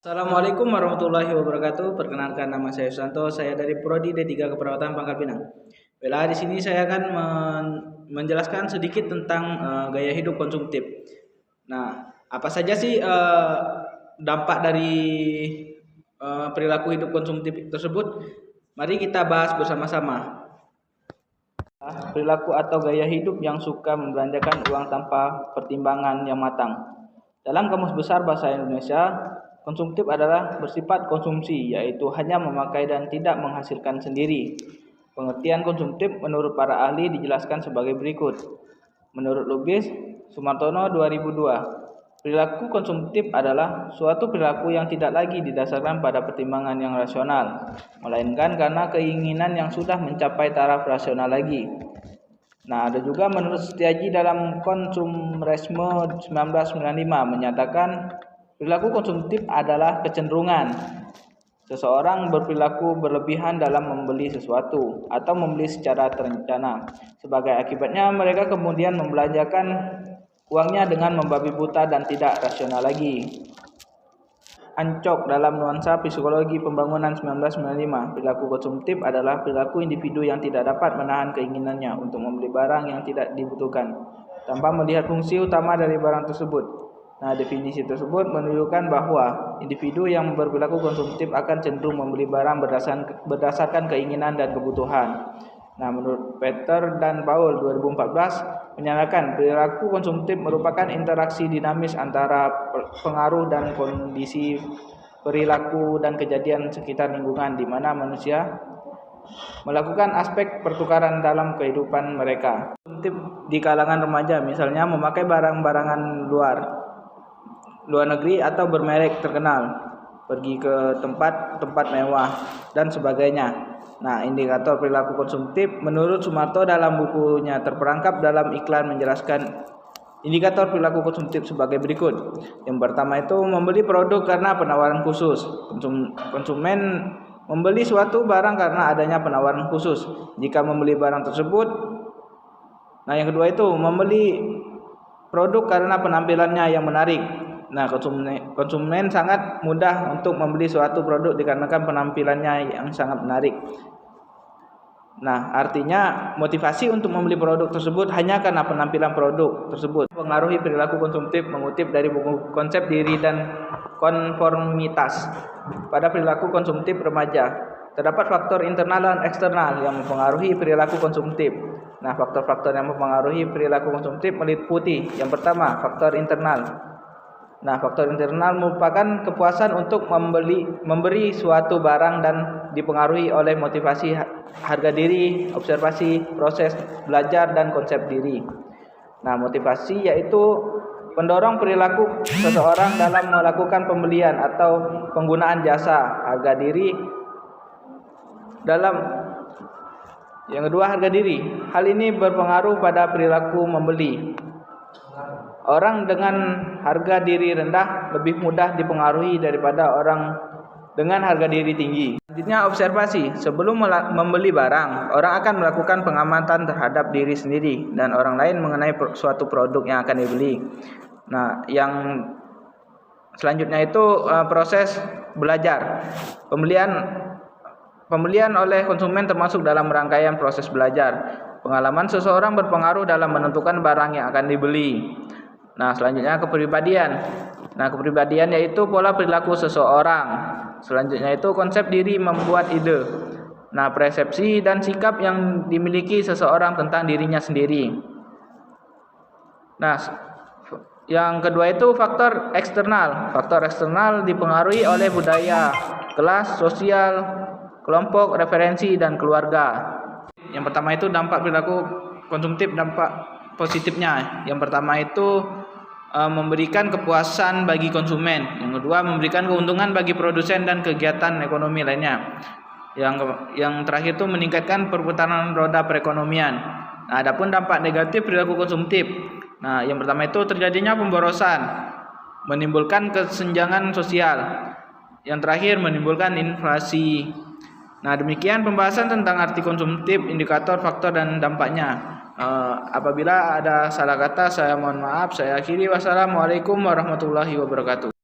Assalamualaikum warahmatullahi wabarakatuh. Perkenalkan, nama saya Susanto. Saya dari Prodi D3 Keperawatan Pangkal Pinang. Di sini saya akan menjelaskan sedikit tentang gaya hidup konsumtif. Nah, apa saja sih dampak dari perilaku hidup konsumtif tersebut? Mari kita bahas bersama-sama. Perilaku atau gaya hidup yang suka membelanjakan uang tanpa pertimbangan yang matang. Dalam Kamus Besar Bahasa Indonesia, konsumtif adalah bersifat konsumsi, yaitu hanya memakai dan tidak menghasilkan sendiri. Pengertian konsumtif menurut para ahli dijelaskan sebagai berikut. Menurut Lubis Sumartono 2002, perilaku konsumtif adalah suatu perilaku yang tidak lagi didasarkan pada pertimbangan yang rasional, melainkan karena keinginan yang sudah mencapai taraf rasional lagi. Nah, ada juga menurut Setiaji dalam Konsumerisme 1995 menyatakan perilaku konsumtif adalah kecenderungan seseorang berperilaku berlebihan dalam membeli sesuatu atau membeli secara terencana. Sebagai akibatnya, mereka kemudian membelanjakan uangnya dengan membabi buta dan tidak rasional lagi. Ancok dalam Nuansa Psikologi Pembangunan 1995, perilaku konsumtif adalah perilaku individu yang tidak dapat menahan keinginannya untuk membeli barang yang tidak dibutuhkan tanpa melihat fungsi utama dari barang tersebut. Nah, definisi tersebut menunjukkan bahwa individu yang berperilaku konsumtif akan cenderung membeli barang berdasarkan keinginan dan kebutuhan. Nah, menurut Peter dan Paul 2014 menyatakan perilaku konsumtif merupakan interaksi dinamis antara pengaruh dan kondisi perilaku dan kejadian sekitar lingkungan di mana manusia melakukan aspek pertukaran dalam kehidupan mereka. Konsumtif di kalangan remaja misalnya memakai barang-barangan luar negeri atau bermerek terkenal, pergi ke tempat mewah dan sebagainya. Nah, indikator perilaku konsumtif menurut Sumarto dalam bukunya Terperangkap dalam Iklan menjelaskan indikator perilaku konsumtif sebagai berikut. Yang pertama itu membeli produk karena penawaran khusus. Konsumen membeli suatu barang karena adanya penawaran khusus. Jika membeli barang tersebut, nah yang kedua itu membeli produk karena penampilannya yang menarik. Nah, konsumen sangat mudah untuk membeli suatu produk dikarenakan penampilannya yang sangat menarik. Nah, artinya motivasi untuk membeli produk tersebut hanya karena penampilan produk tersebut. Pengaruhi perilaku konsumtif mengutip dari buku Konsep Diri dan Konformitas. Pada perilaku konsumtif remaja, terdapat faktor internal dan eksternal yang mempengaruhi perilaku konsumtif. Nah, faktor-faktor yang mempengaruhi perilaku konsumtif meliputi yang pertama, faktor internal. Nah, faktor internal merupakan kepuasan untuk memberi suatu barang dan dipengaruhi oleh motivasi harga diri, observasi, proses belajar, dan konsep diri. Nah, motivasi yaitu pendorong perilaku seseorang dalam melakukan pembelian atau penggunaan jasa. Harga diri yang kedua, harga diri. Hal ini berpengaruh pada perilaku membeli. Orang dengan harga diri rendah lebih mudah dipengaruhi daripada orang dengan harga diri tinggi. Selanjutnya, observasi. Sebelum membeli barang, orang akan melakukan pengamatan terhadap diri sendiri dan orang lain mengenai suatu produk yang akan dibeli. Nah, yang selanjutnya itu proses belajar. Pembelian oleh konsumen termasuk dalam rangkaian proses belajar. Pengalaman seseorang berpengaruh dalam menentukan barang yang akan dibeli. Nah, selanjutnya kepribadian. Nah, kepribadian yaitu pola perilaku seseorang. Selanjutnya itu konsep diri membuat ide. Nah, persepsi dan sikap yang dimiliki seseorang tentang dirinya sendiri. Nah, yang kedua itu faktor eksternal. Faktor eksternal dipengaruhi oleh budaya, kelas sosial, kelompok, referensi, dan keluarga. Yang pertama itu dampak perilaku konsumtif, dampak positifnya. Yang pertama itu memberikan kepuasan bagi konsumen. Yang kedua, memberikan keuntungan bagi produsen dan kegiatan ekonomi lainnya. Yang terakhir itu meningkatkan perputaran roda perekonomian. Nah, adapun dampak negatif perilaku konsumtif. Nah, yang pertama itu terjadinya pemborosan, menimbulkan kesenjangan sosial. Yang terakhir menimbulkan inflasi. Nah, demikian pembahasan tentang arti konsumtif, indikator, faktor, dan dampaknya. Apabila ada salah kata, saya mohon maaf. Saya akhiri. Wassalamualaikum warahmatullahi wabarakatuh.